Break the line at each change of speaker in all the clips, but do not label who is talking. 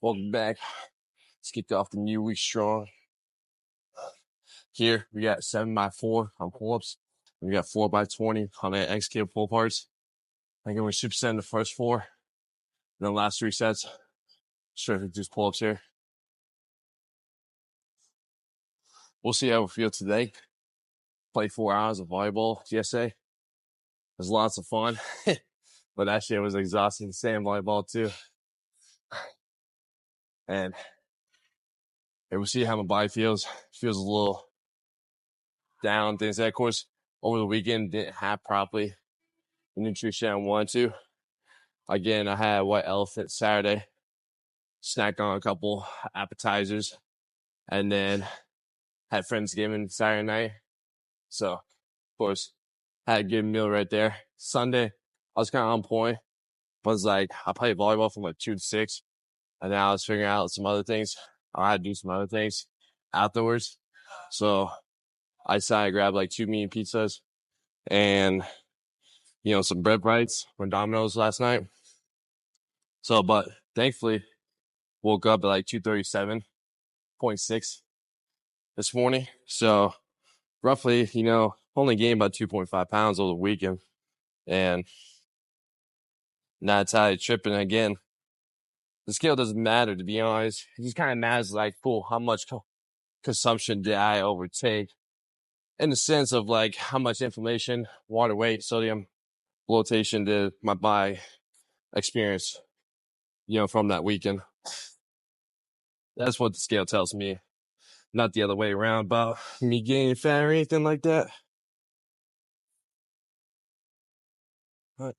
Welcome back. Let's kick off the new week strong. Here we got 7x4 on pull-ups. We got 4x20 on the XK pull parts. I'm going to superset in the first 4. And then the last 3 sets, strictly just pull-ups here. We'll see how we feel today. Played 4 hours of volleyball yesterday. It was lots of fun. But that shit was exhausting. Same volleyball too. And we'll see how my body feels. Feels a little down, things like that. Of course, over the weekend, didn't have properly the nutrition I wanted to. Again, I had white elephant Saturday, snacked on a couple appetizers, and then had Friendsgiving Saturday night. So, of course, had a good meal right there. Sunday, I was kind of on point, but it's like, I played volleyball from like 2 to 6, and now I was figuring out some other things. I had to do some other things afterwards. So, I decided to grab like 2 meat pizzas and, some bread bites from Domino's last night. So, but thankfully, woke up at like 237.6 this morning. So, roughly, only gained about 2.5 pounds over the weekend. And now it's how it's tripping again. The scale doesn't matter, to be honest. It just kind of matters like, cool, how much consumption did I overtake? In the sense of like how much inflammation, water weight, sodium, bloatation did my body experience, from that weekend. That's what the scale tells me. Not the other way around about me gaining fat or anything like that. But,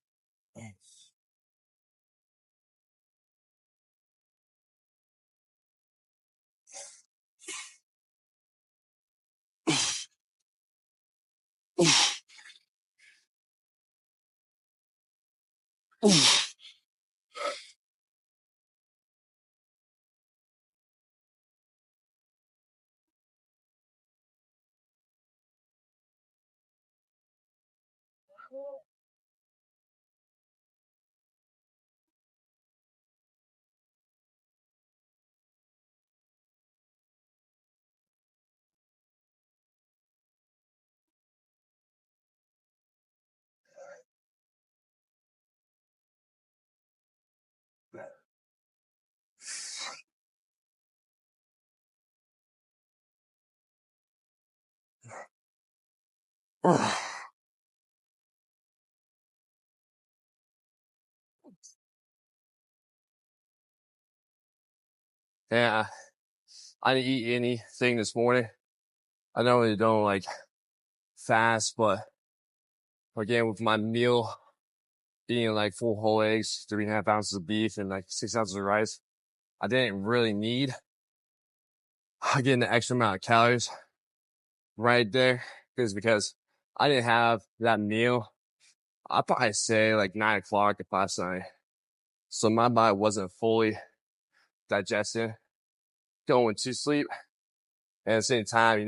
yeah, I didn't eat anything this morning. I normally don't like fast, but again, with my meal being like 4 whole eggs, 3.5 ounces of beef, and like 6 ounces of rice, I didn't really need again the extra amount of calories right there, because I didn't have that meal. I'd probably say like 9 o'clock last night, so my body wasn't fully digested, going to sleep, and at the same time,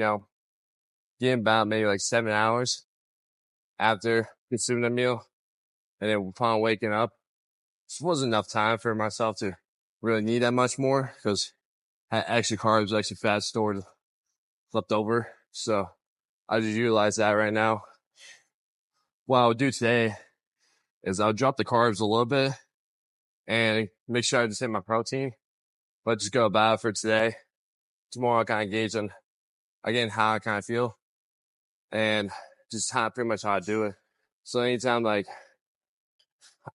getting about maybe like 7 hours after consuming the meal, and then upon waking up, this wasn't enough time for myself to really need that much more, because I had extra carbs, extra fat stored left over. So I just utilize that right now. What I'll do today is I'll drop the carbs a little bit and make sure I just hit my protein, but just go about it for today. tomorrow I'll kind of gauge on, again, how I kind of feel and just pretty much how I do it. So anytime like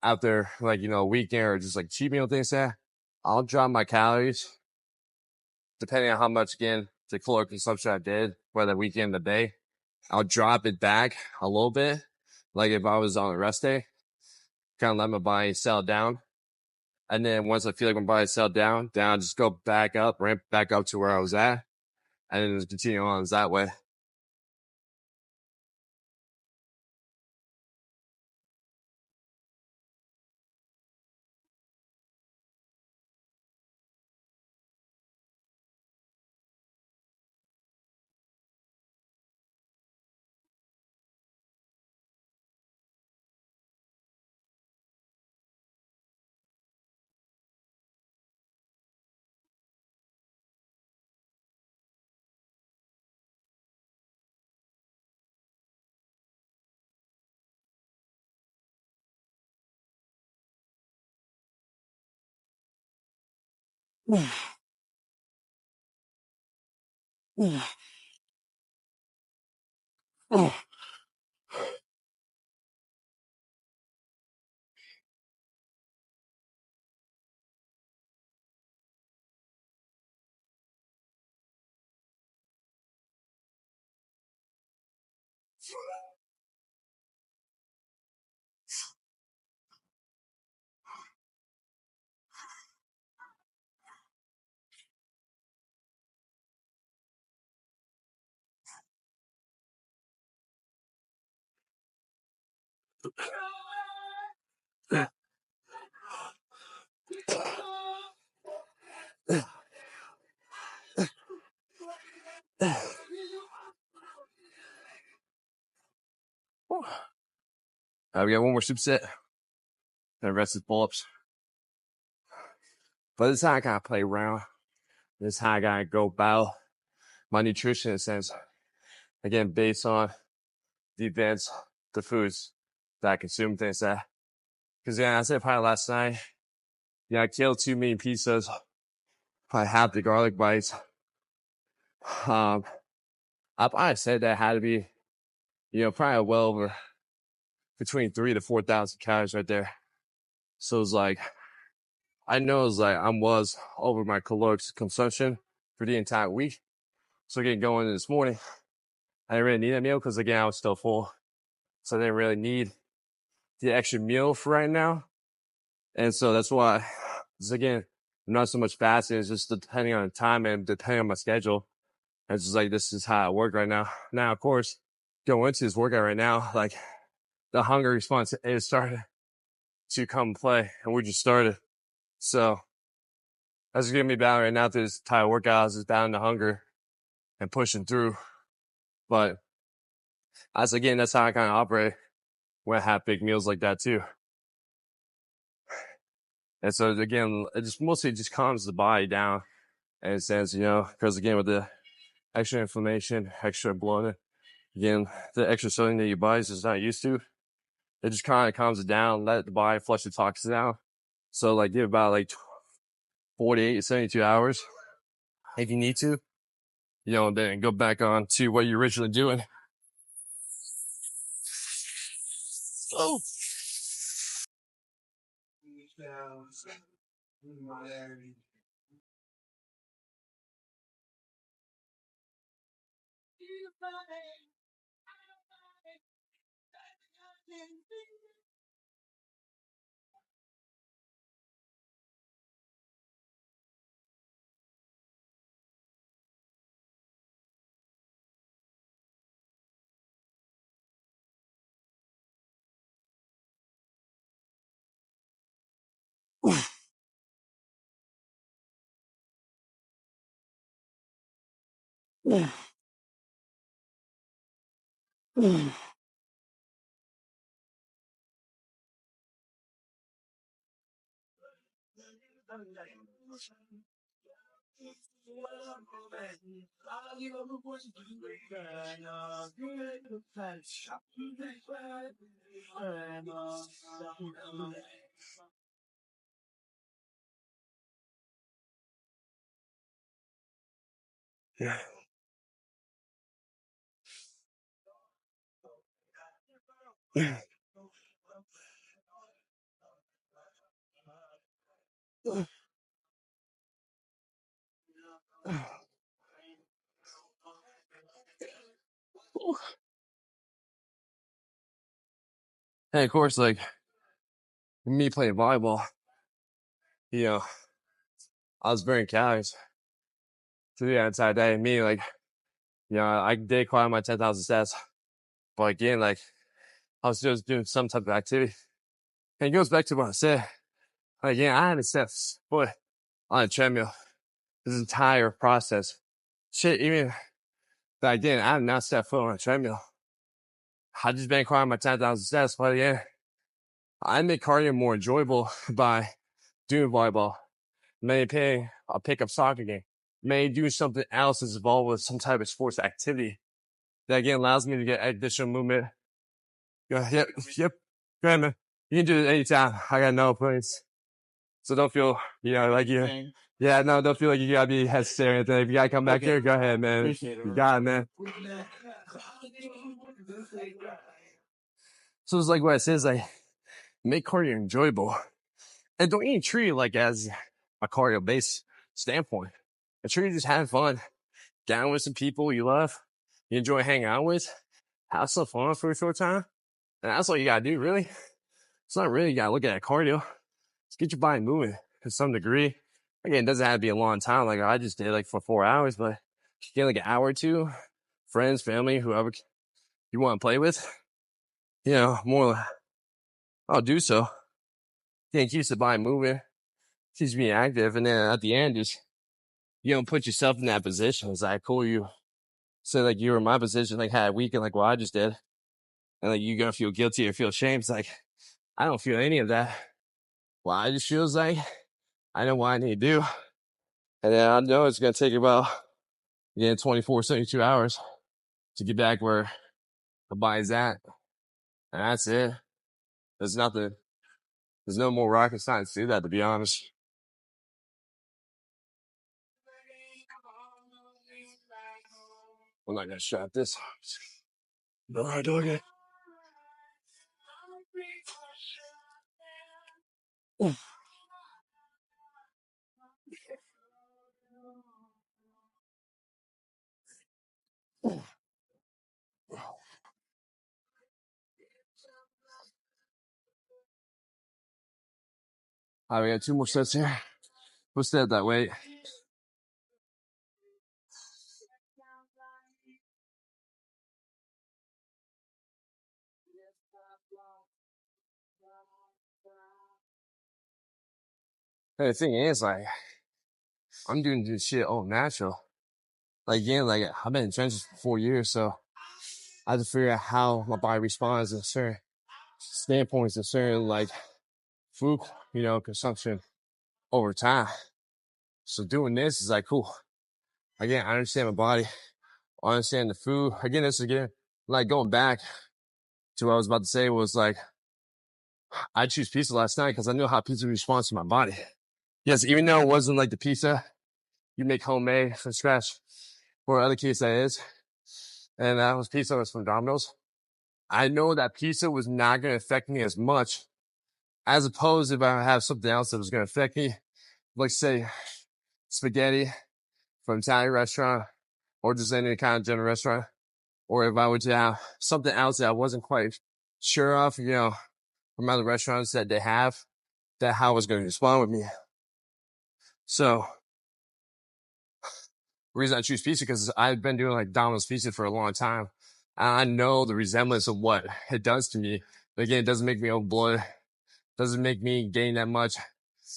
after like, a weekend or just like cheat meal things that I'll drop my calories depending on how much, again, the caloric consumption I did, whether weekend or day. I'll drop it back a little bit. Like if I was on a rest day, kind of let my body settle down. And then once I feel like my body settled down, then I'll just go back up, ramp back up to where I was at, and then just continue on that way. We got one more superset, and the rest is pull-ups. But this is how I kind of play around. This is how I gotta go about my nutrition in a sense. Again, based on the events, the foods that I consume, things that. Because I said probably last night, I killed too many pizzas, probably half the garlic bites. I probably said that had to be, probably well over between 3,000 to 4,000 calories right there. So it's like, I know it's like I was over my caloric consumption for the entire week. So again, going in this morning, I didn't really need that meal because again, I was still full. So I didn't really need the extra meal for right now. And so that's why, again, not so much fasting. It's just depending on the time and depending on my schedule. It's just like, this is how I work right now. Now, of course, going into this workout right now, like the hunger response is starting to come play and we just started. So that's gonna be battling right now through this entire workout. Is battling the hunger and pushing through. But that's how I kind of operate when I have big meals like that too. And so again, it just mostly just calms the body down in a sense, because again, with the extra inflammation, extra bloating, again, the extra sodium that your body's just not used to, it just kind of calms it down, let the body flush the toxins out. So like give about like 48 to 72 hours if you need to, then go back on to what you're originally doing. Oh. Yeah. And of course, like me playing volleyball, you know, I was burning calories through the entire day. Me, like, I did climb my 10,000 steps, but again, like, I was just doing some type of activity. And it goes back to what I said. Like, yeah, I haven't set foot on a treadmill this entire process. Shit, even back then, I have not set foot on a treadmill. I just been climbing my 10,000 steps, but yeah, I make cardio more enjoyable by doing volleyball, maybe playing a pickup soccer game, maybe doing something else that's involved with some type of sports activity that again allows me to get additional movement. Yep. Go ahead, man. You can do it anytime. I got no place. So don't feel, like you. Yeah, no, don't feel like you gotta be hesitant or anything. If you gotta come back here, go ahead, man. Appreciate it. You got it, man. So it's like what I said is like, make cardio enjoyable. And don't even treat it like as a cardio based standpoint. And treat it just having fun. Get out with some people you love, you enjoy hanging out with, have some fun for a short time. And that's all you gotta do, really. It's not really you gotta look at cardio. Just get your body moving to some degree. Again, it doesn't have to be a long time like I just did, like for 4 hours, but get like an hour or two, friends, family, whoever you want to play with, more, I'll do so. Again, keeps the body moving, keeps me active, and then at the end, just, put yourself in that position. It's like, cool, you say like you were in my position, like had a weekend like what I just did, and like you're gonna feel guilty or feel shame. It's like, I don't feel any of that. Well, I just feels like I know what I need to do. And then I know it's going to take about, 24, 72 hours to get back where the body's at. And that's it. There's no more rocket science to do that, to be honest. I'm not going to strap this. All right, doggy. All right, we got 2 more sets here. We'll stay at that weight. And the thing is, like, I'm doing this shit all natural. Like, again, like, I've been in trenches for 4 years, so I have to figure out how my body responds in certain standpoints and certain, like, food, consumption over time. So doing this is like, cool. Again, I understand my body. I understand the food. Again, like going back to what I was about to say was like, I choose pizza last night because I knew how pizza responds to my body. Yes, even though it wasn't like the pizza you make homemade from scratch, or other case that is, and that was pizza was from Domino's. I know that pizza was not going to affect me as much as opposed if I have something else that was going to affect me, like say spaghetti from Italian restaurant or just any kind of general restaurant. Or if I were to have something else that I wasn't quite sure of, from other restaurants that they have, that how it was going to respond with me. So, the reason I choose pizza because I've been doing like Domino's pizza for a long time. And I know the resemblance of what it does to me. But again, it doesn't make me overbloated. Doesn't make me gain that much.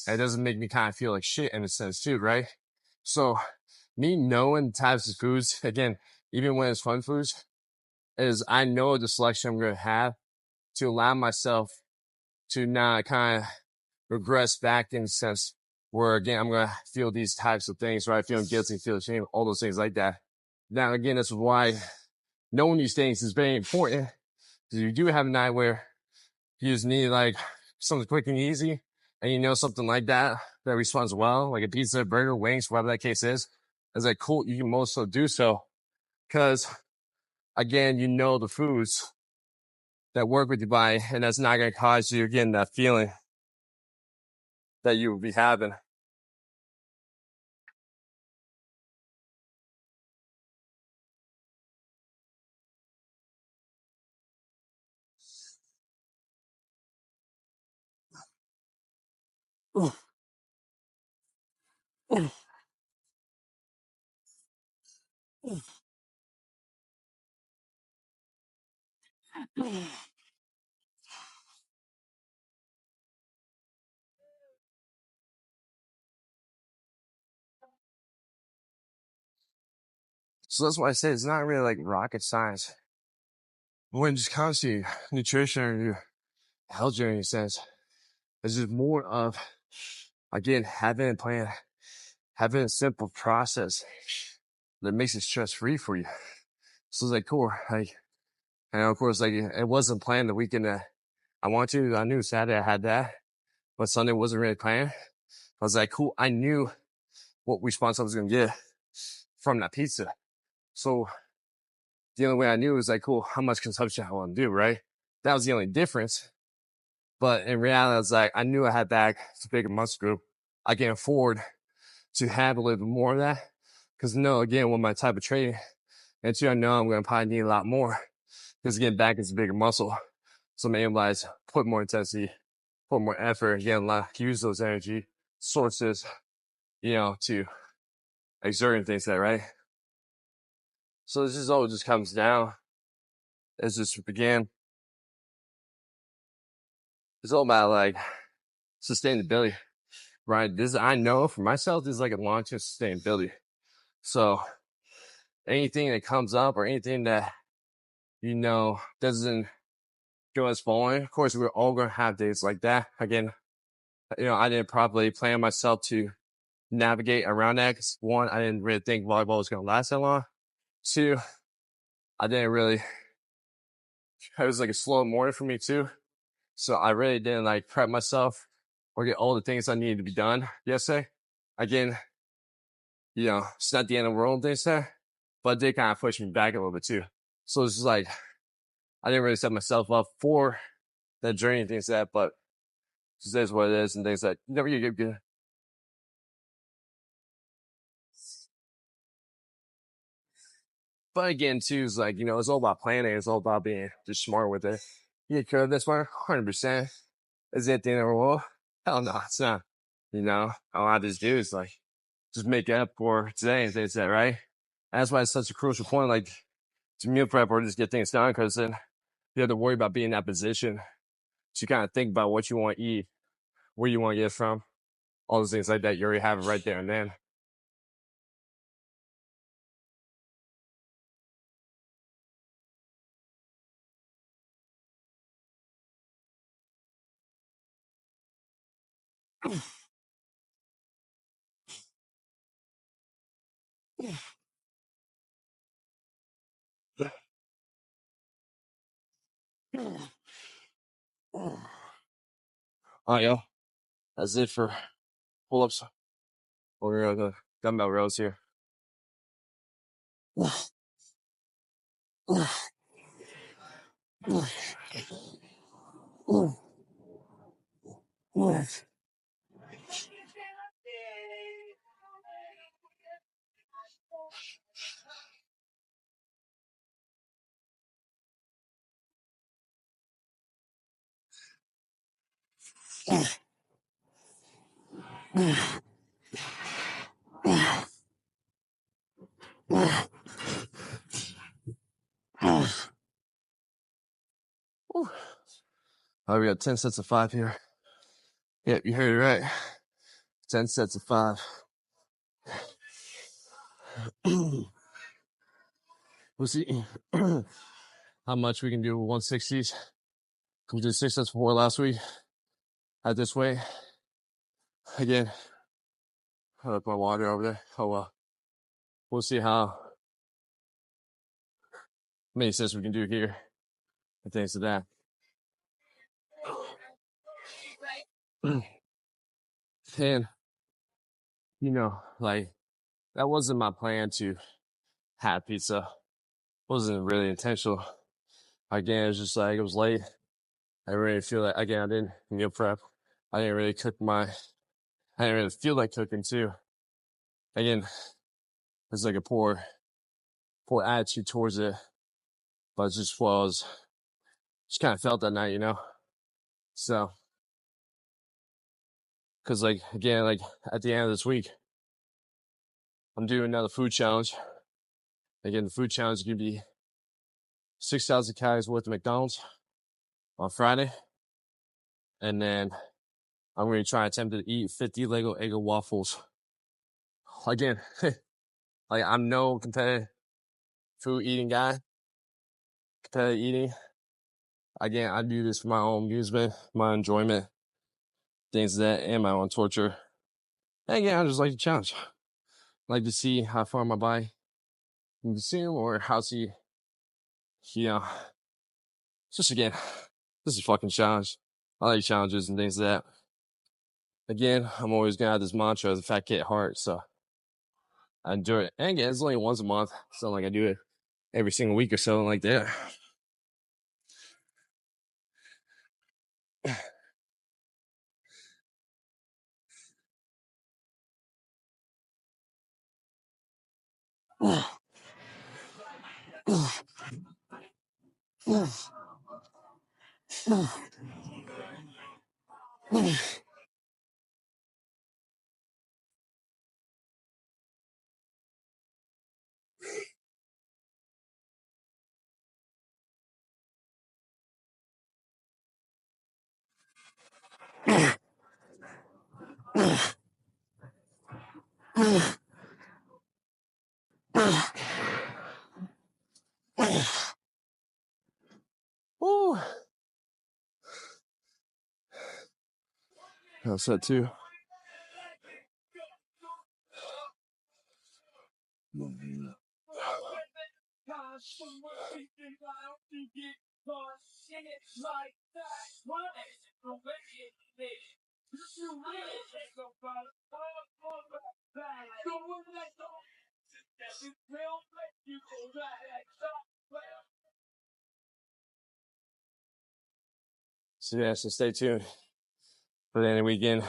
It doesn't make me kind of feel like shit in a sense too, right? So, me knowing types of foods, again, even when it's fun foods, is I know the selection I'm going to have to allow myself to not kind of regress back in a sense where again, I'm going to feel these types of things, right? Feeling guilty, feel shame, all those things like that. Now, again, that's why knowing these things is very important because you do have a night where you just need like something quick and easy and something like that responds well, like a pizza, burger, wings, whatever that case is. It's like, cool, you can most so do so. Cause again, you know the foods that work with your body, and that's not going to cause you, again, that feeling that you will be having. So that's why I say it's not really like rocket science. When it just comes to nutrition or your health journey, in a sense, it's just more of, again, having a plan, having a simple process that makes it stress free for you. So it's like, cool. Like, and of course, like, it wasn't planned the weekend that I knew Saturday I had that, but Sunday wasn't really planned. I was like, cool. I knew what response I was going to get from that pizza. So the only way I knew was like, cool, how much consumption I want to do, right? That was the only difference. But in reality, I was like, I knew I had back a bigger muscle group. I can afford to have a little bit more of that. Cause no, again, with my type of training, and two, I know I'm going to probably need a lot more. Cause again, back is a bigger muscle. So I'm able to put more intensity, put more effort, again, use those energy sources, to exert and things like that, right? So this is all just comes down. It's just, again, it's all about like sustainability, right? I know for myself, this is like a long-term sustainability. So anything that comes up or anything that, doesn't go as following, of course, we're all going to have days like that. Again, I didn't properly plan myself to navigate around that. Cause one, I didn't really think volleyball was going to last that long. Two, I didn't really, it was like a slow morning for me too. So I really didn't like prep myself or get all the things I needed to be done yesterday. Again, it's not the end of the world, they say, but they kind of pushed me back a little bit too. So it's just like, I didn't really set myself up for that journey and things like that, but it just is what it is and things like, you get. But again, too, it's like, it's all about planning. It's all about being just smart with it. You get care this one, 100%. Is it the end of the world? Hell no, it's not. All I just do is like, just make it up for today and things like that, right? And that's why it's such a crucial point, like, to meal prep or just get things done, because then you have to worry about being in that position to kind of think about what you want to eat, where you want to get it from, all those things like that. You already have it right there and then. All right, yo. That's it for pull-ups or the dumbbell rows here. All right, we got 10 sets of 5 here. Yep, you heard it right. 10 sets of 5. We'll see how much we can do with 160s. We did 6 sets of 4 last week at this weight. Again, I left my water over there. Oh well. We'll see how many sets we can do here and things of that. And, like, that wasn't my plan to have pizza. Wasn't really intentional. Again, it was just like, it was late. I really feel like, again, I didn't meal prep. I didn't really I didn't really feel like cooking too. Again, it's like a poor attitude towards it, but it just just kind of felt that night, So, cause like, again, like at the end of this week, I'm doing another food challenge. Again, the food challenge is going to be 6,000 calories worth of McDonald's on Friday. And then I'm going to try and attempt to eat 50 Lego Eggo waffles. Again, like I'm no competitive food eating guy. Competitive eating. Again, I do this for my own amusement, my enjoyment, things like that, and my own torture. And again, I just like the challenge. I like to see how far my body can consume or how just again, this is a fucking challenge. I like challenges and things like that. Again, I'm always gonna have this mantra of the fat kid heart, so I enjoy it. And again, it's only once a month. It's not like I do it every single week or so like that. Woo! That's that too. So yeah, so stay tuned for the end of the weekend.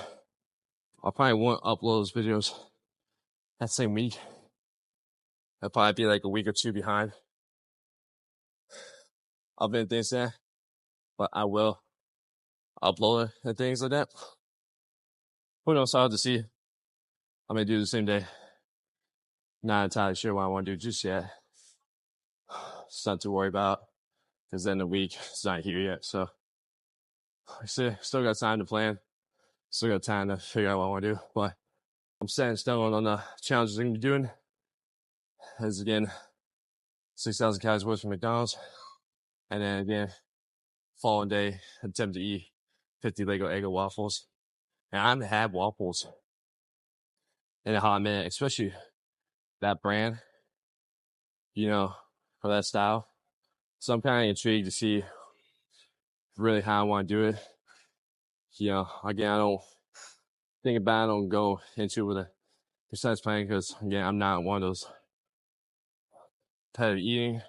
I probably won't upload those videos that same week. I'll probably be like a week or two behind. I've been things that, but I will upload it and things like that. Who knows? I'll have to see. I may do the same day. Not entirely sure what I want to do just yet. It's not to worry about because then the week is not here yet. So I still got time to plan. Still got time to figure out what I want to do. But I'm set in stone on the challenges I'm going to be doing. As again, 6,000 calories worth from McDonald's. And then again, following day, attempt to eat 50 Lego Eggo waffles. And I haven't had waffles in a hot minute, especially that brand, for that style. So I'm kind of intrigued to see really how I want to do it. Again, I don't think about it, I don't go into it with a precise plan because, again, I'm not one of those competitive eating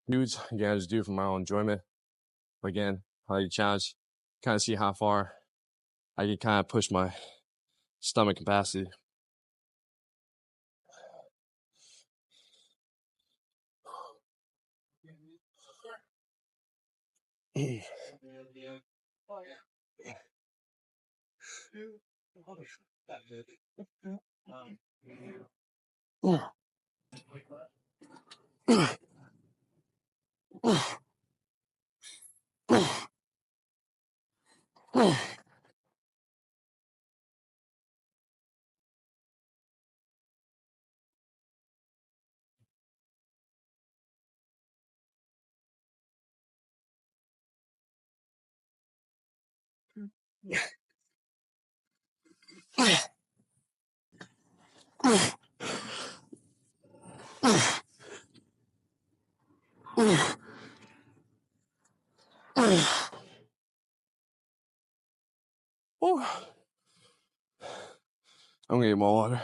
dudes. Again, I just do it for my own enjoyment. But again, I like to challenge, kind of see how far I can kind of push my stomach capacity. I'm gonna get more water.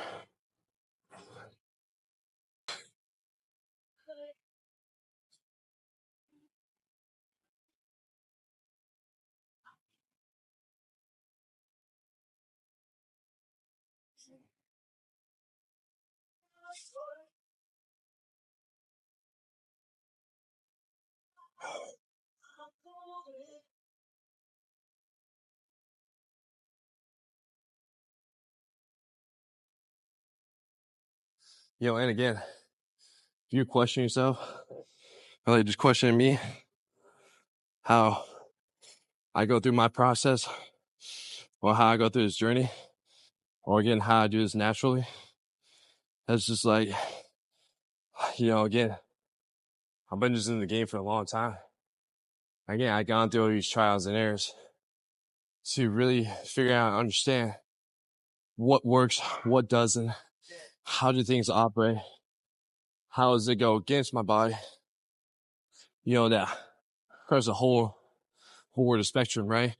And again, if you question yourself, or like just questioning me, how I go through my process, or how I go through this journey, or again, how I do this naturally, that's just like, again, I've been just in the game for a long time. Again, I've gone through all these trials and errors to really figure out and understand what works, what doesn't, how do things operate, how does it go against my body, that across the whole world of spectrum, right?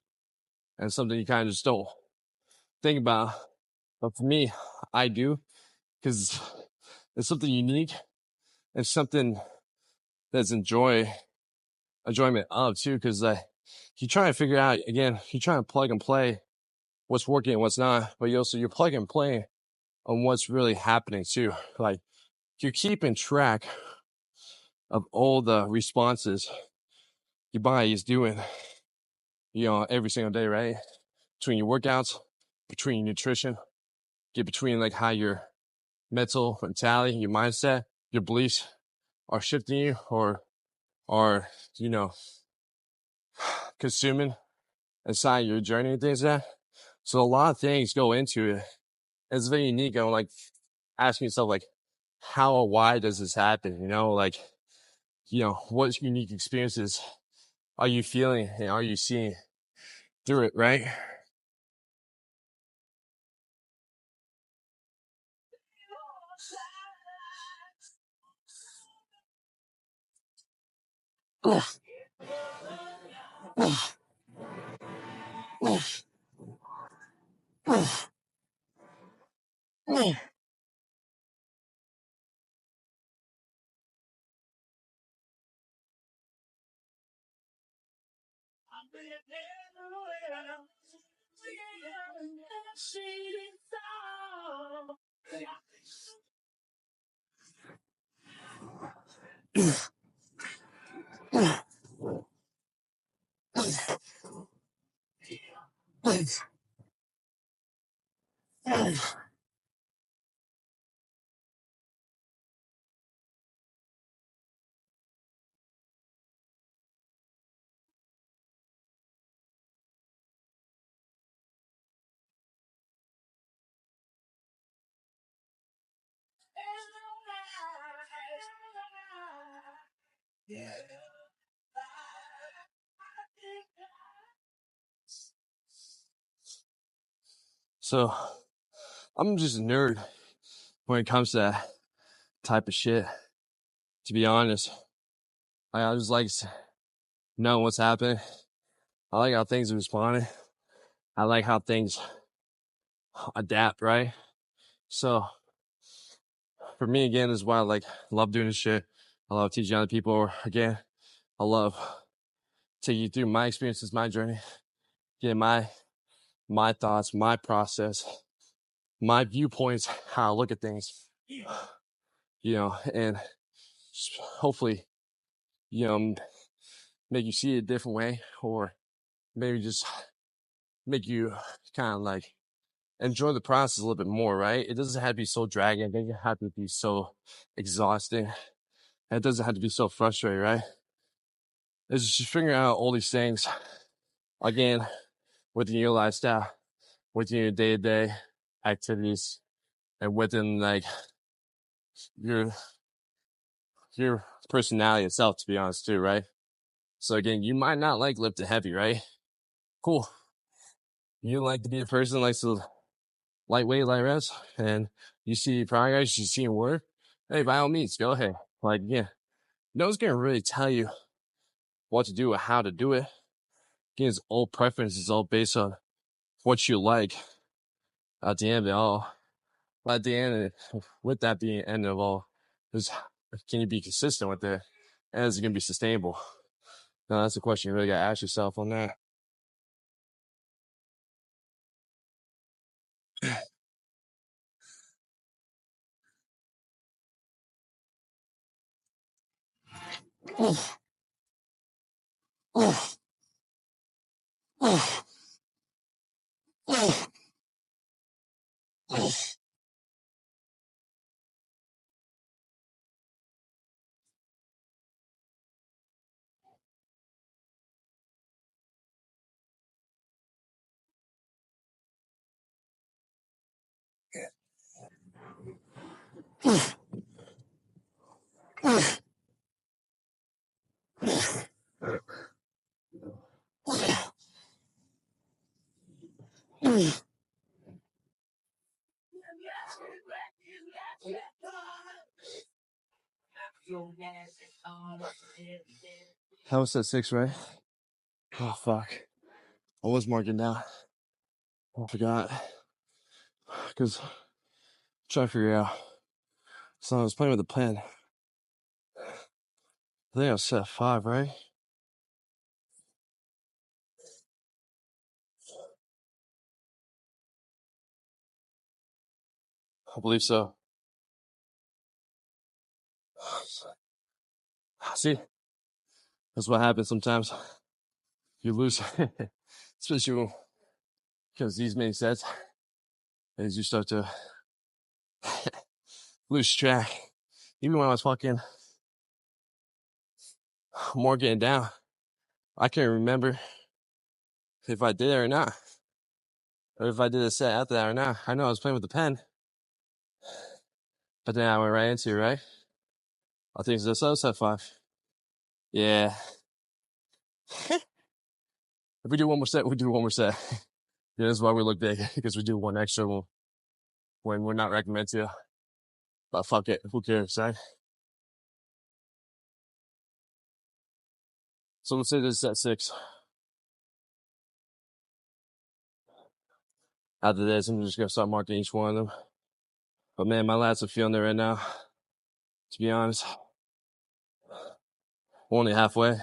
And something you kind of just don't think about. But for me, I do, because it's something unique and something that's enjoyment of too, because you try to figure out, again, you try to plug and play what's working and what's not, but you're plug and play on what's really happening too. Like, you're keeping track of all the responses your body is doing, every single day, right? Between your workouts, between your nutrition, between like how your mental mentality, your mindset, your beliefs are shifting you or are, consuming inside your journey and things like that. So a lot of things go into it. It's very unique. I'm like asking yourself, like, how or why does this happen? What unique experiences are you feeling and are you seeing through it, right? So I'm just a nerd when it comes to that type of shit, to be honest. I just like knowing what's happening. I like how things are responding. I like how things adapt, right? So for me, again, is why I love doing this shit. I love teaching other people. Again, I love taking you through my experiences, my journey, getting my thoughts, my process, my viewpoints, how I look at things, and hopefully, make you see it a different way, or maybe just make you kind of like enjoy the process a little bit more, right? It doesn't have to be so dragging. It doesn't have to be so exhausting. It doesn't have to be so frustrating, right? It's just figuring out all these things, again, within your lifestyle, within your day-to-day activities, and within like your personality itself, to be honest too, right? So again, you might not like lifting heavy, right? Cool. You like to be a person that likes to lightweight, light reps, and you see progress, you see work. Hey, by all means, go ahead. Like, yeah, no one's gonna really tell you what to do or how to do it. Again, it's all preference. It's all based on what you like at the end of it all. But at the end, with that being the end of all, is can you be consistent with it? And is it gonna be sustainable? Now that's the question you really gotta ask yourself on that. That was at 6, right? Oh, fuck. I was marking down. I forgot. Because I'm trying to figure out. So I was playing with the pen. I think I was set 5, right? I believe so. See? That's what happens sometimes. You lose. Especially because these many sets, as you start to lose track. Even when I was fucking more getting down, I can't remember if I did it or not. Or if I did a set after that or not. I know I was playing with the pen. But then I went right into it, right? I think this was set 5. Yeah. If we do one more set, we do one more set. Yeah, that's why we look big. Because we do one extra when we're not recommended to. But fuck it. Who cares, right? So let's say this is at 6. After this, I'm just going to start marking each one of them. But man, my lats are feeling it right now. To be honest. We're only halfway.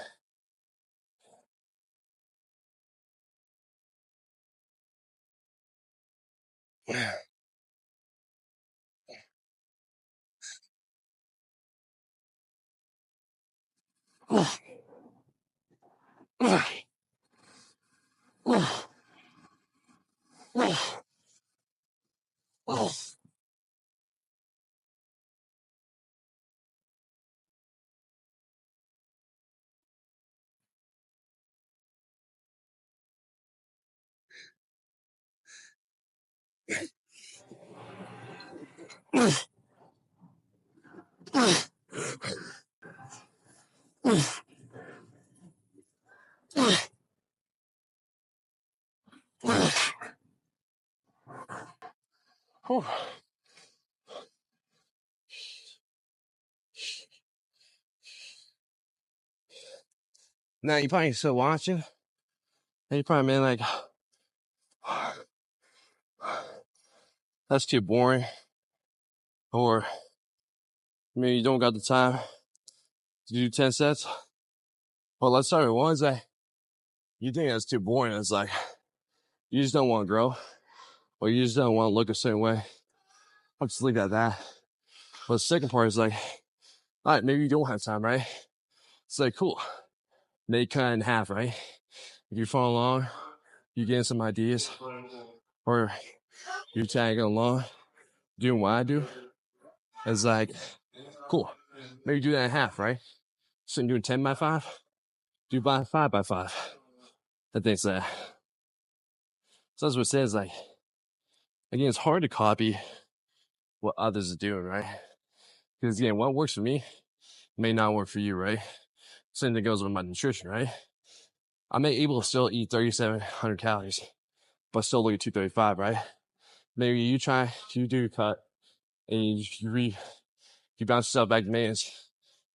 Now you probably still watching. And you probably mean like, that's too boring. Or maybe you don't got the time to do 10 sets. Well, let's start with ones that you think that's too boring. It's like, you just don't want to grow. Or you just don't want to look a certain way. I'll just leave it at that. But the second part is like, all right, maybe you don't have time, right? It's like, cool. They cut in half, right? If you follow along, you getting some ideas, or you're tagging along, doing what I do. It's like, cool. Maybe do that in half, right? So you're doing 10 by 5, do by 5 by 5. That thing's that. So that's what it says. Like, again, it's hard to copy what others are doing, right? Because again, what works for me may not work for you, right? Same thing goes with my nutrition, right? I may able to still eat 3,700 calories, but still look at 235, right? Maybe you do your cut, and you bounce yourself back to maintenance.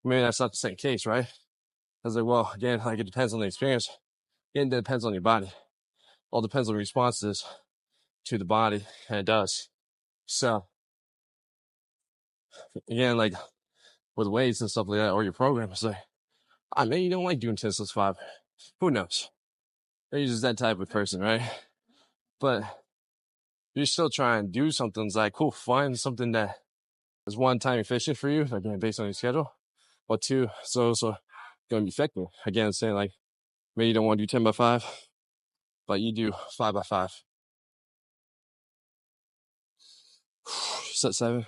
Maybe that's not the same case, right? I was like, well, again, like it depends on the experience. Again, it depends on your body. All depends on the responses to the body, and it does. So, again, like with weights and stuff like that, or your program, it's like, maybe you don't like doing 10 sets 5. Who knows? Maybe you're just that type of person, right? But you're still trying to do something. It's like, cool, find something that is one, time efficient for you, again, based on your schedule. Or two, so going to be effective. Again, saying like, Maybe you don't want to do 10 by 5, but you do 5 by 5. Set 7.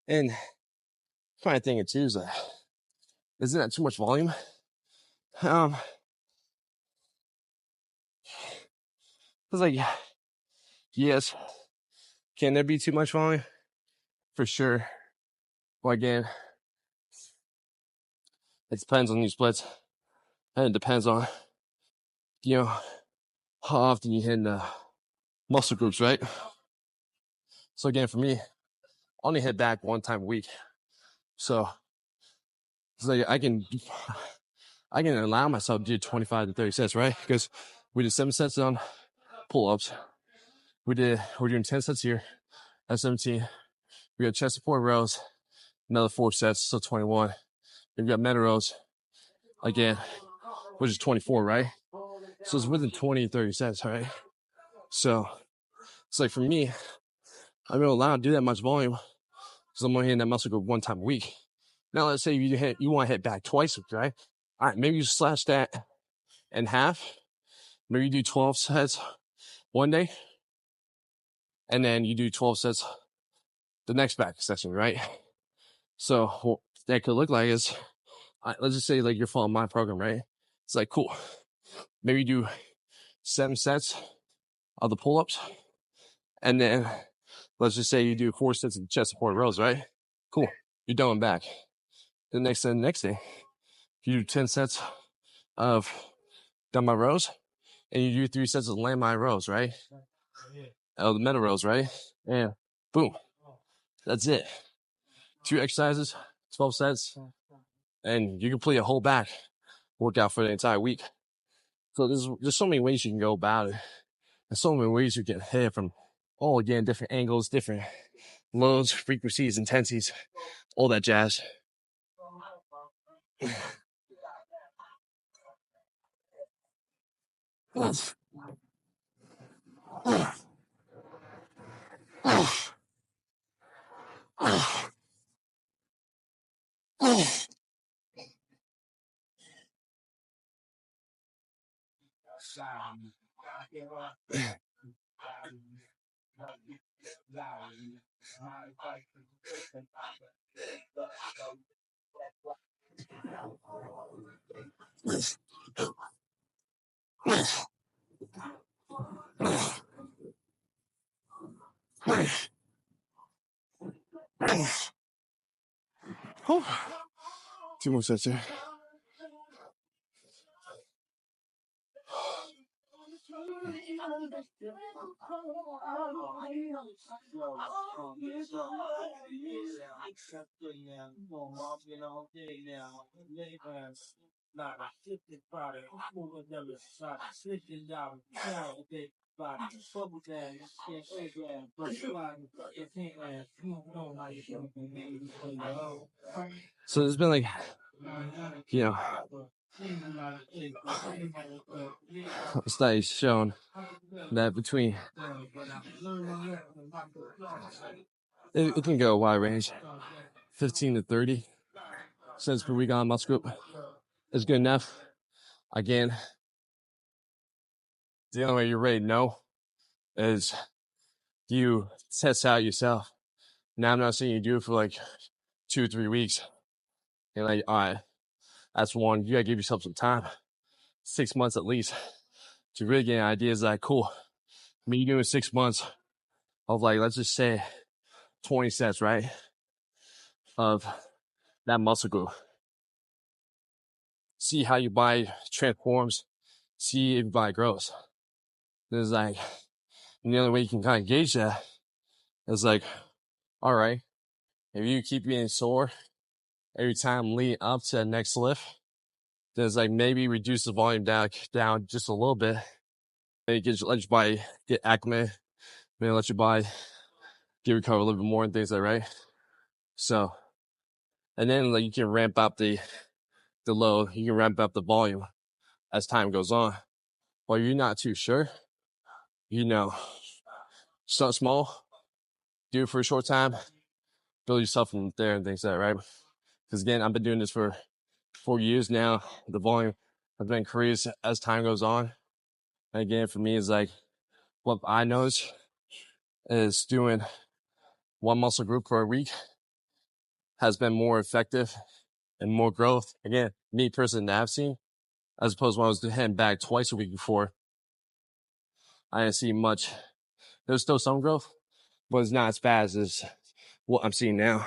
And funny thing too is that isn't that too much volume? It's like, yes, can there be too much volume? For sure. Well, again, it depends on these splits, and it depends on, you know, how often you hit the muscle groups, right? So again, for me, I only hit back one time a week. So it's like I can allow myself to do 25 to 30 sets, right? Because we did 7 sets on pull-ups. We're doing 10 sets here at 17. We got chest support rows, another 4 sets, so 21. And we got meadow rows again, which is 24, right? So it's within 20 to 30 sets, right? So it's like for me, I'm not allowed to do that much volume because I'm only hitting that muscle group one time a week. Now let's say you want to hit back twice, right? All right, maybe you slash that in half. Maybe you do 12 sets one day, and then you do 12 sets the next back session, right? So what that could look like is, let's just say like you're following my program, right? It's like, cool. Maybe you do 7 sets of the pull-ups, and then let's just say you do 4 sets of chest support rows, right? Cool. You're done and back. The next day, you do 10 sets of dumbbell rows, and you do 3 sets of landmine rows, right? The meadow rows, right? And boom, that's it. 2 exercises, 12 sets, and you complete a whole back workout for the entire week. So there's so many ways you can go about it. There's so many ways you can hit from, again, different angles, different loads, frequencies, intensities, all that jazz. Two more sets here. So there's been like, studies shown that between it can go a wide range, 15 to 30 sets per week on muscle group is good enough. Again, the only way you're ready to know is you test out yourself. Now I'm not saying you do it for like 2 or 3 weeks. And like, all right, that's one. You gotta give yourself some time, 6 months at least, to really get ideas like, cool. I mean, you're doing 6 months of like, let's just say 20 sets, right? Of that muscle group. See how your body transforms. See if your body grows. There's like, and the only way you can kind of gauge that is like, all right, if you keep getting sore every time leading up to the next lift, there's like maybe reduce the volume down just a little bit. Maybe let your body get acclimated. Maybe let your body get recover a little bit more and things like that, right? So, and then like you can ramp up the load, you can ramp up the volume as time goes on. While you're not too sure, start small, do it for a short time, build yourself from there and things like that, right? Because again, I've been doing this for 4 years now. The volume has been increased as time goes on. And again, for me, it's like what I notice is doing one muscle group for a week has been more effective and more growth. Again, me personally that I've seen, as opposed to when I was heading back twice a week before. I didn't see much. There's still some growth, but it's not as fast as what I'm seeing now.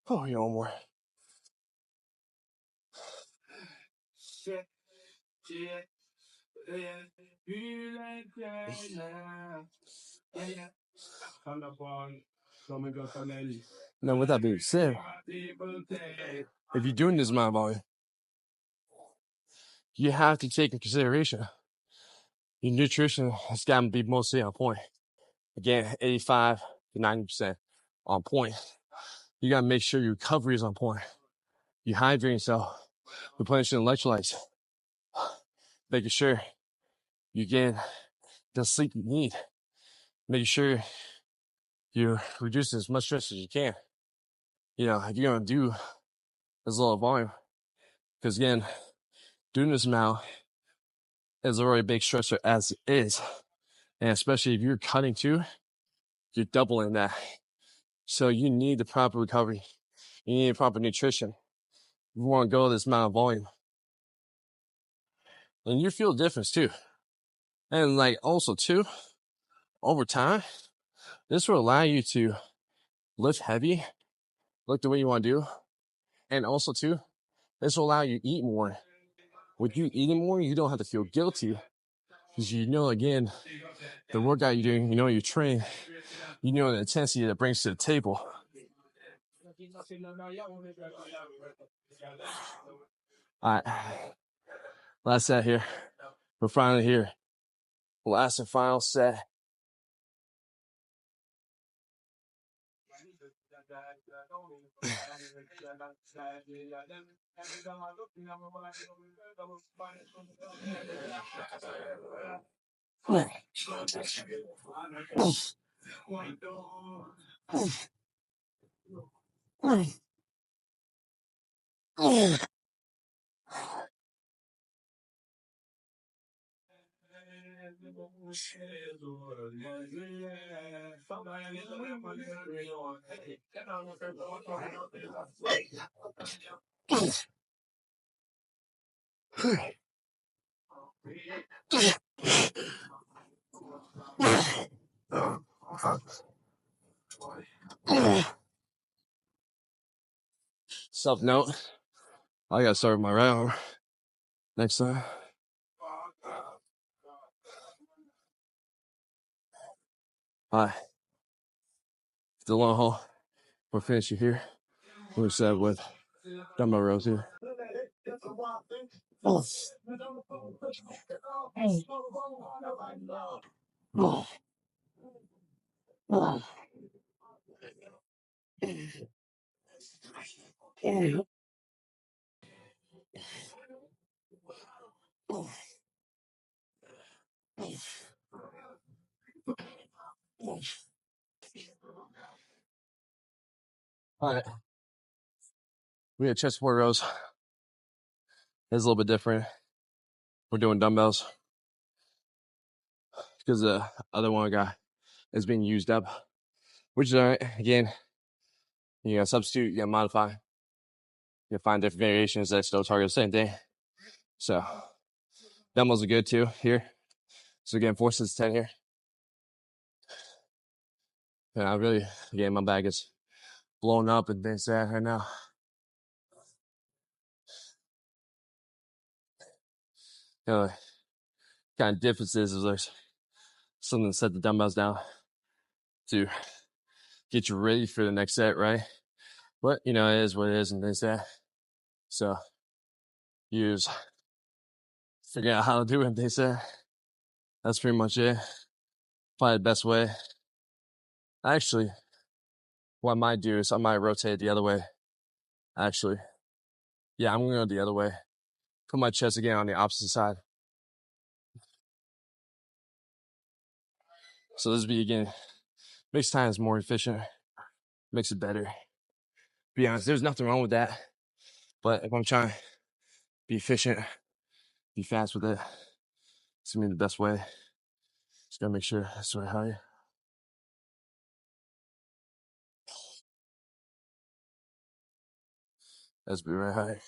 Oh, you one more. Now, with that being said, if you're doing this amount of volume, you have to take in consideration your nutrition has got to be mostly on point. Again, 85 to 90% on point. You got to make sure your recovery is on point. You hydrate yourself, replenishing electrolytes, making sure you get the sleep you need, making sure you're reducing as much stress as you can. If you're going to do as little volume, because again, doing this amount is already a big stressor as it is. And especially if you're cutting too, you're doubling that. So you need the proper recovery. You need proper nutrition. You want to go this amount of volume. And you feel the difference too. And like also too, over time, this will allow you to lift heavy, look the way you want to do. And also too, this will allow you to eat more. With you eating more, you don't have to feel guilty. Because again, the workout you're doing, you train, the intensity that brings to the table. All right. Last set here. We're finally here. Last and final set. Self note, I gotta start with my right arm next time. All right. The long haul. We'll finish it here. We'll set with dumbbell rows here. All right. We had chest support rows. It's a little bit different. We're doing dumbbells because the other one I got is being used up, which is all right. Again, you gotta substitute, you gotta modify, you gotta find different variations that still target the same thing. So dumbbells are good too here. So again, 4 sets 10 here. And I really, again, my back is blown up and things like that right now. You know, kind of differences is there's something to set the dumbbells down to get you ready for the next set, right? But you know, it is what it is and things like that. So figure out how to do it and things like that. That's pretty much it. Probably the best way. Actually, what I might do is I might rotate it the other way. Actually, yeah, I'm gonna go the other way. Put my chest again on the opposite side. So this be again, makes times more efficient, makes it better. Be honest, there's nothing wrong with that. But if I'm trying to be efficient, be fast with it, it's gonna be the best way. Just gotta make sure that's right high. That's be right high.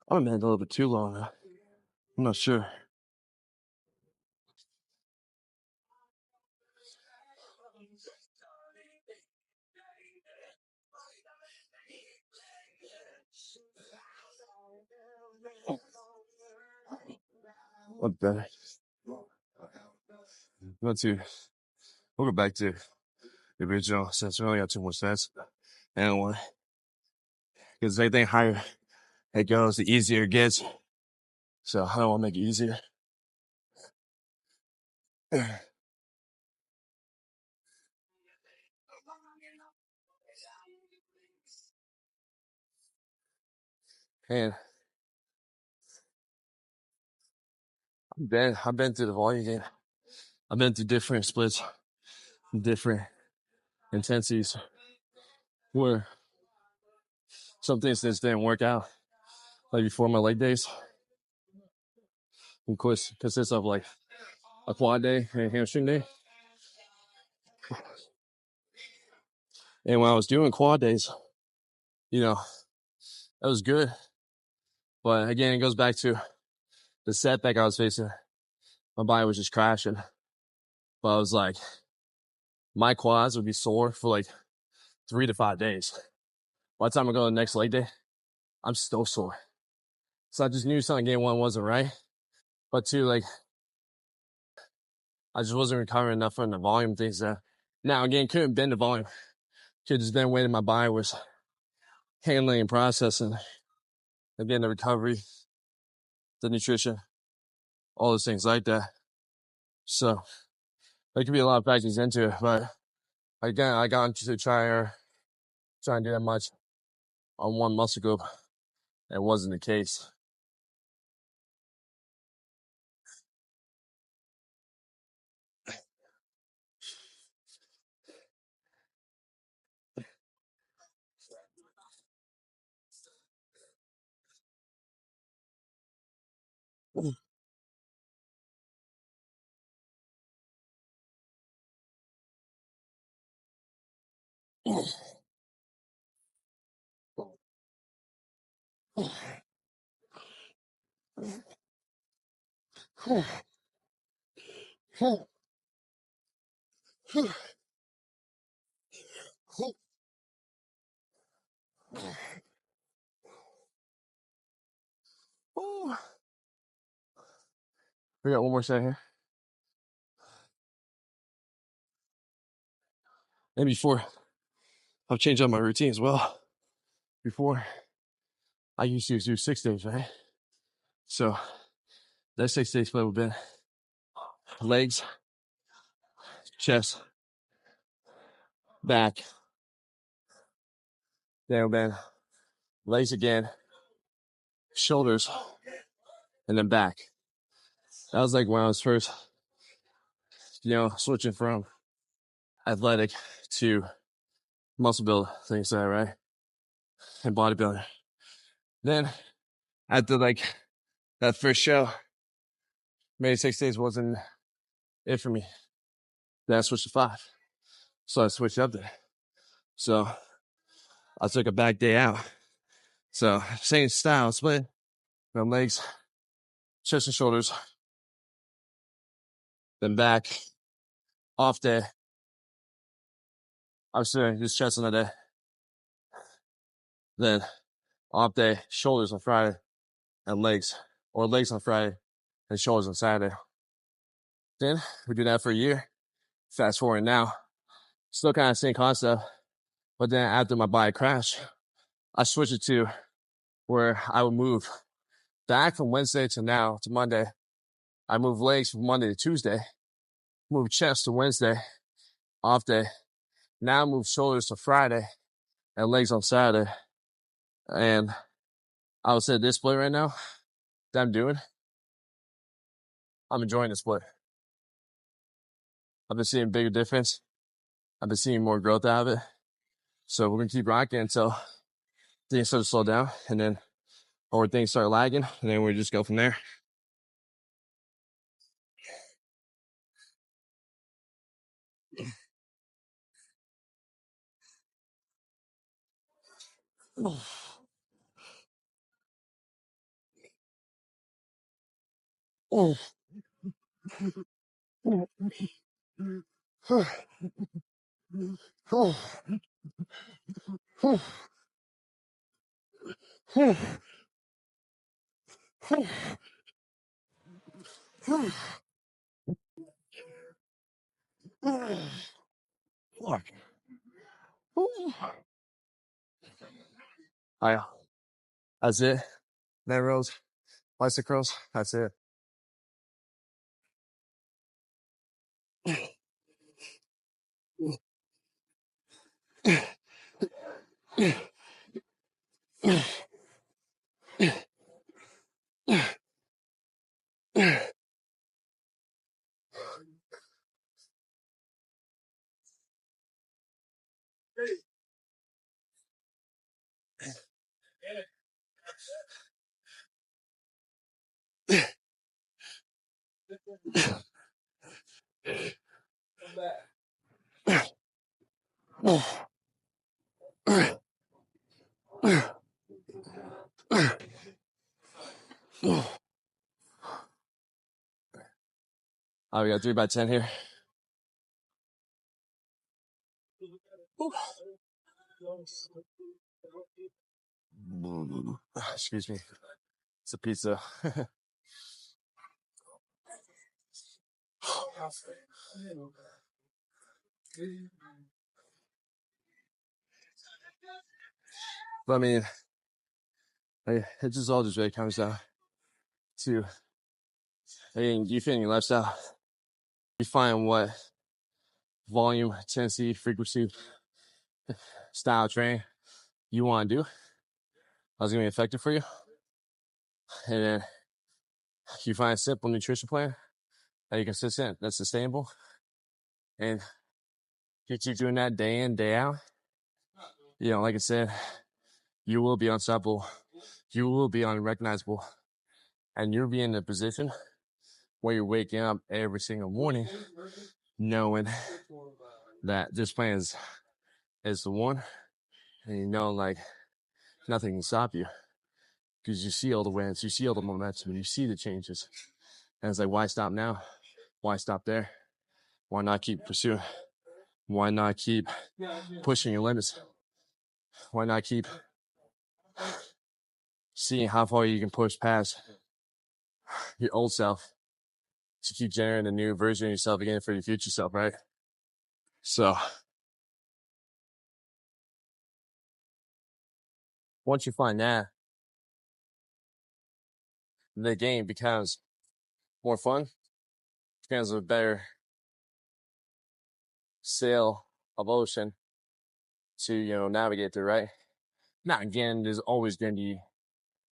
I'm been a little bit too long now. I'm not sure. What better? We'll go back to the original since we only got 2 more sets. And one, because anything higher it goes, the easier it gets. So I don't want to make it easier. And I've been through the volume game. I've been through different splits, different intensities where some things just didn't work out. Like before my leg days, of course, consists of like a quad day and a hamstring day. And when I was doing quad days, you know, that was good. But again, it goes back to the setback I was facing. My body was just crashing. But I was like, my quads would be sore for like 3 to 5 days. By the time I go to the next leg day, I'm still sore. So I just knew something game 1 wasn't right. But 2, like, I just wasn't recovering enough from the volume things that now again couldn't bend the volume. Could just been weight in my body was handling and processing. Again, the recovery, the nutrition, all those things like that. So there could be a lot of factors into it. But again, I got into trying to do that much on one muscle group. It wasn't the case. We got one more set here. And before, I've changed up my routine as well. Before, I used to do 6 days, right? So that 6 day split would have been legs, chest, back. Then it would have been legs again, shoulders, and then back. That was like when I was first, switching from athletic to muscle build things like that, right? And bodybuilding. Then after like that first show, maybe 6 days wasn't it for me. Then I switched to 5. So I switched up there. So I took a back day out. So same style split. From legs, chest and shoulders, then back, off day. I was doing just chest on the day. Then off day, shoulders on Friday and legs. Or legs on Friday and shoulders on Saturday. Then we do that for a year. Fast forward now. Still kind of same concept. But then after my body crashed, I switched it to where I would move back from Wednesday to now to Monday. I move legs from Monday to Tuesday. Move chest to Wednesday, off day. Now move shoulders to Friday and legs on Saturday. And I would say this split right now that I'm doing, I'm enjoying the split. I've been seeing a bigger difference. I've been seeing more growth out of it. So we're going to keep rocking until things start to slow down and then, or things start lagging, and then we just go from there. All right, that's it. Net rows, bicep curls, that's it. All right, we got 3 by 10 here. Excuse me. It's a pizza. But I mean, it just all just really comes down to, you fit in your lifestyle. You find what volume, intensity, frequency, style training you want to do. That's going to be effective for you. And then you find a simple nutrition plan that you're consistent, that's sustainable. And you keep doing that day in, day out. Like I said, you will be unstoppable. You will be unrecognizable. And you'll be in a position where you're waking up every single morning knowing that this plan is the one. And like nothing can stop you. because you see all the wins, you see all the momentum, you see the changes. And it's like, why stop now? Why stop there? Why not keep pursuing? Why not keep pushing your limits? Why not keep seeing how far you can push past your old self to keep generating a new version of yourself again for your future self, right? So once you find that, the game becomes more fun, becomes a better sail of ocean to, navigate through, right? Now, again, there's always going to be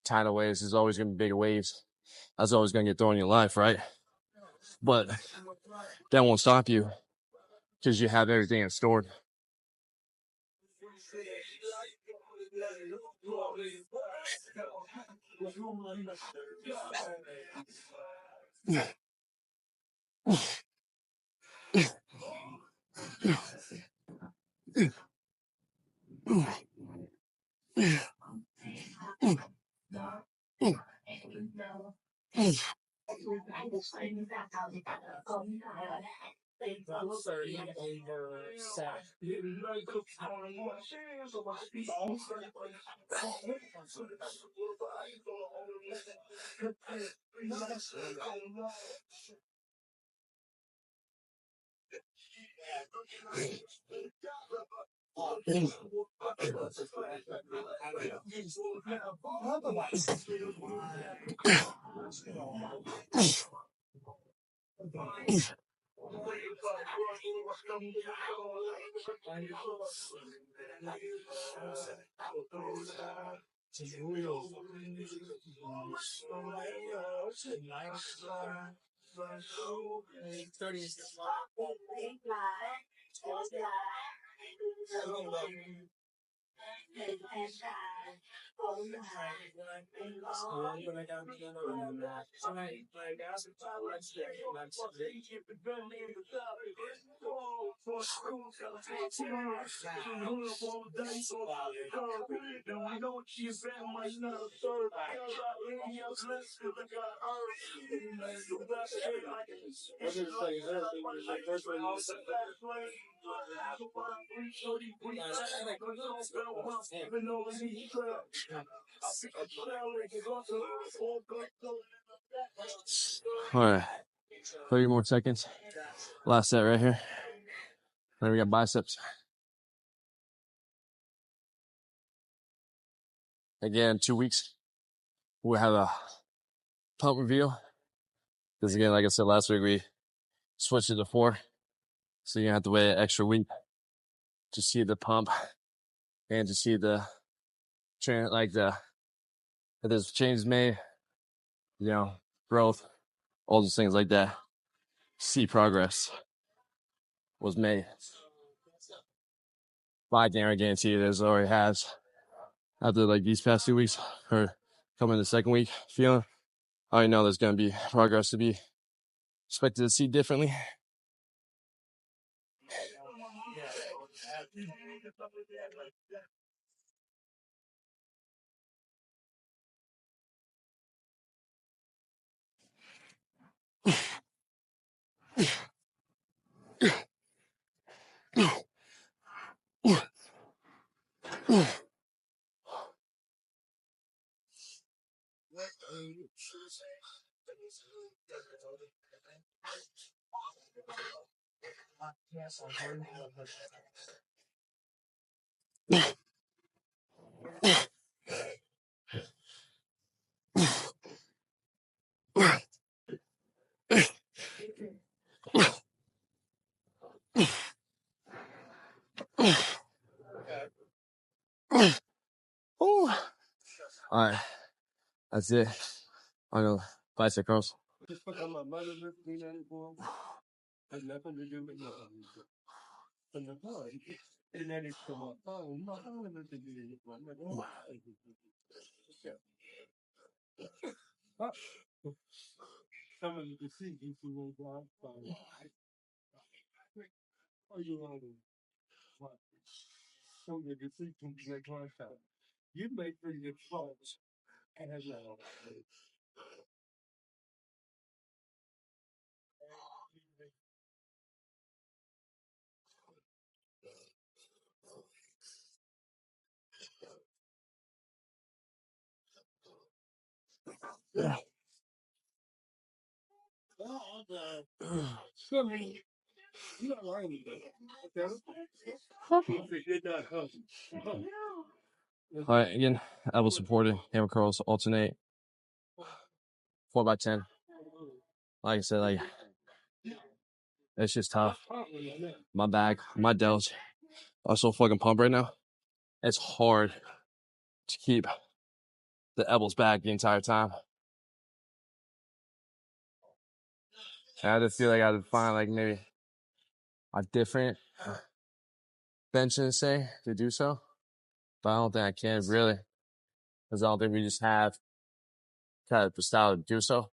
tidal waves. There's always going to be bigger waves. That's always going to get thrown in your life, right? But that won't stop you because you have everything stored. All right, 30 more seconds. Last set right here. Then we got biceps. Again, 2 weeks. We'll have a pump reveal. Because again, like I said last week, we switched it to 4. So you're going to have to wait an extra week to see the pump and to see the if there's changes made, growth, all those things like that. See progress was made. But I guarantee you there's already has after like these past 2 weeks or coming the second week feeling. I already know there's going to be progress to be expected to see differently. All right, that's it. I know bicep curls. All right, again, elbow supported, hammer curls, alternate, 4x10. Like I said, like, it's just tough. My back, my delts are so fucking pumped right now. It's hard to keep the elbows back the entire time. And I just feel like I had to find like maybe a different bench say to do so. But I don't think I can really. Because I don't think we just have kind of the style to do so.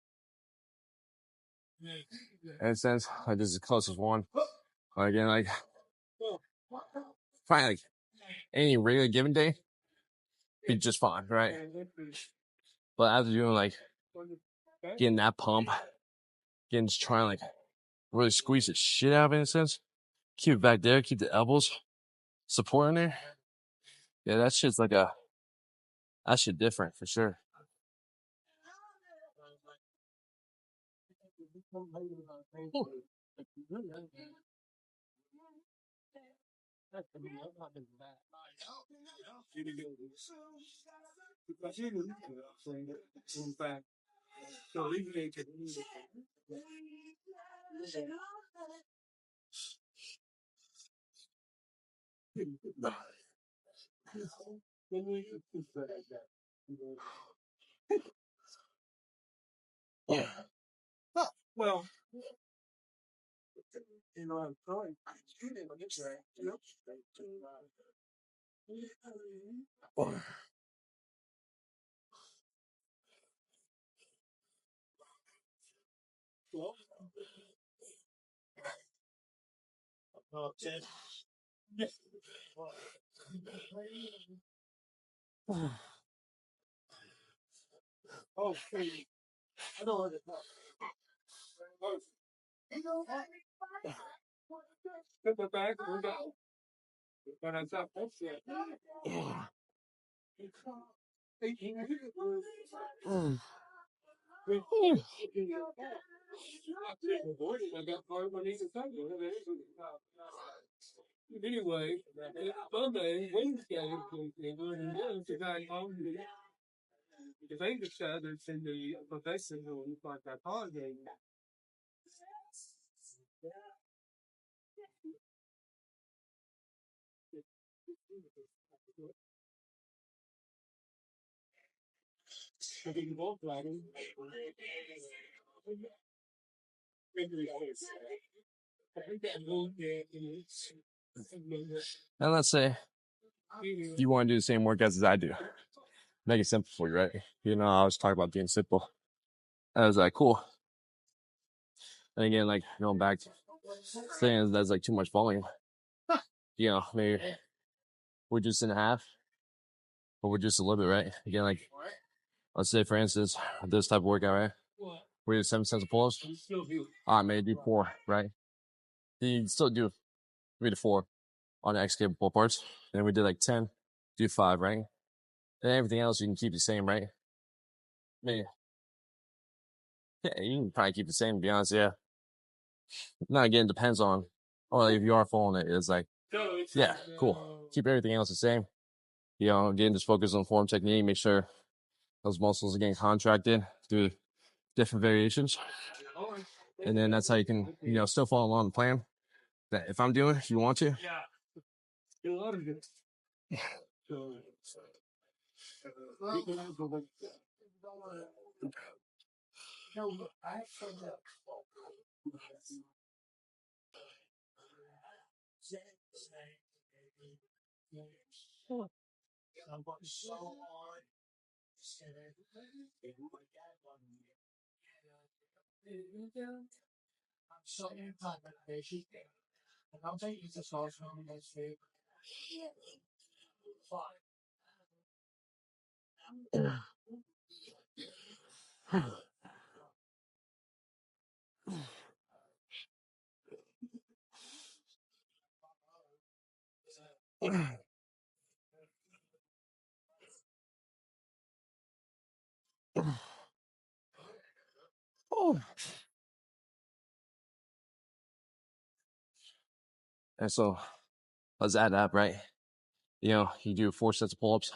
In a sense, like this is the closest one. But again, like probably like any regular given day, be just fine, right? But after doing like getting that pump, getting just trying like really squeeze the shit out of it in a sense, keep it back there, keep the elbows supporting there. Yeah, that shit's like that shit different for sure. Yeah. And let's say you want to do the same workouts as I do. Make it simple for you, right? You know, I was talking about being simple. I was like, cool. And again, like going back to saying that's like too much volume. You know, maybe we're just in half, but we're just a little bit, right? Again, like let's say for instance, this type of workout, right? We did 7 sets of pull-ups. All right, maybe do 4, right? Then you still do 3 to 4 on the executive pull parts. And we did like 10, do 5, right? And everything else you can keep the same, right? Maybe, yeah, you can probably keep the same, to be honest, yeah. Now again, depends on, or if you are following it, it's like, yeah, cool. Keep everything else the same. You know, again, just focus on form technique, make sure those muscles are getting contracted through different variations. And then that's how you can, you know, still follow along the plan that if I'm doing, if you want to. And so let's add up, right? You know, you do 4 sets of pull-ups,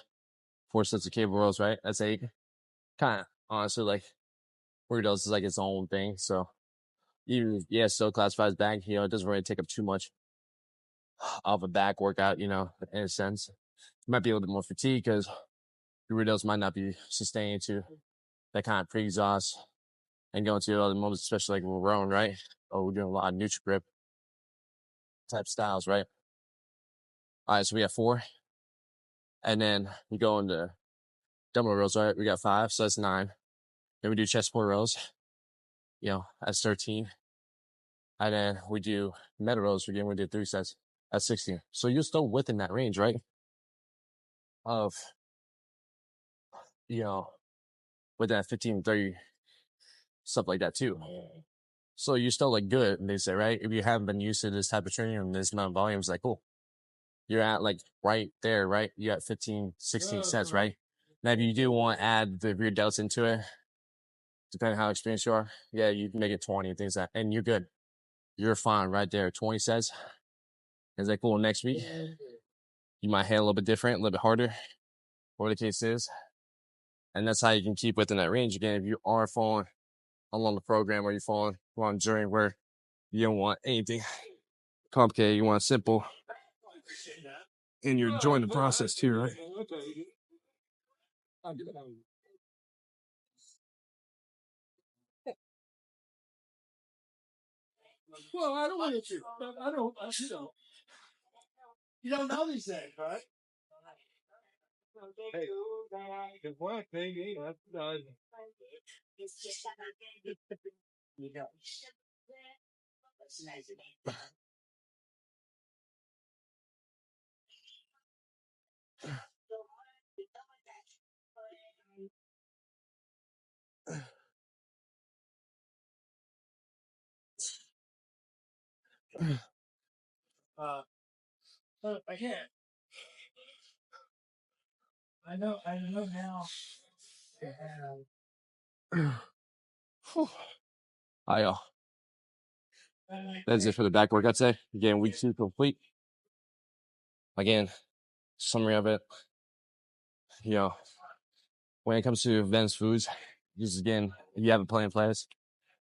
4 sets of cable rows, right? That's 8. Kind of, honestly, like, weirdos is like its own thing. So even, yeah, still classifies back, you know, it doesn't really take up too much of a back workout, you know, in a sense. You might be a little bit more fatigued because your weirdos might not be sustained to that kind of pre-exhaust and going to other moments, especially like we're rowing, right? Oh, we're doing a lot of neutral grip type styles, right? All right, so we have 4. And then we go into dumbbell rows, right? We got 5, so that's 9. Then we do chest pull rows, you know, that's 13. And then we do meadow rows again. We did 3 sets. That's 16. So you're still within that range, right? Of, you know, with that 15, 30, stuff like that too. So you're still like good, they say, right? If you haven't been used to this type of training and this amount of volume, it's like, cool. You're at like right there, right? You got 15, 16 sets, right? Now, if you do want to add the rear delts into it, depending on how experienced you are, yeah, you can make it 20 and things like that, and you're good. You're fine right there. 20 sets. It's like, cool, next week, you might hit a little bit different, a little bit harder, whatever the case is. And that's how you can keep within that range. Again, if you are falling along the program or you're falling along the journey where you don't want anything complicated, you want simple, and you're enjoying the process too, right? Well, I don't want you. I don't, you don't know these things, right? Hey, good work, baby. That's done. I can't. I know now. I That's it for the back workout today. Again, week 2 complete. Again, summary of it. You know, when it comes to advanced foods, just again, if you have a plan in place,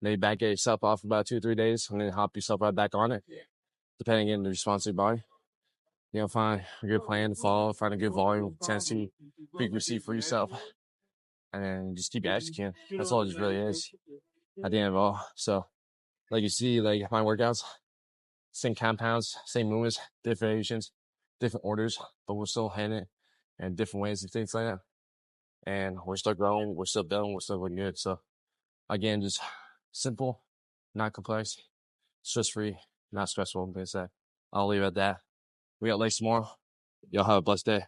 maybe back get yourself off for about 2 or 3 days and then hop yourself right back on it, depending on the response of your body. You know, find a good plan to follow, find a good volume, intensity, frequency for yourself, and then just keep executing. That's all it just really is at the end of it all. So, like you see, like my workouts, same compounds, same movements, different variations, different orders, but we're still hitting it in different ways and things like that. And we're still growing, we're still building, we're still looking good. So, again, just simple, not complex, stress-free, not stressful. I'm going to say. I'll leave it at that. We got legs tomorrow. Y'all have a blessed day.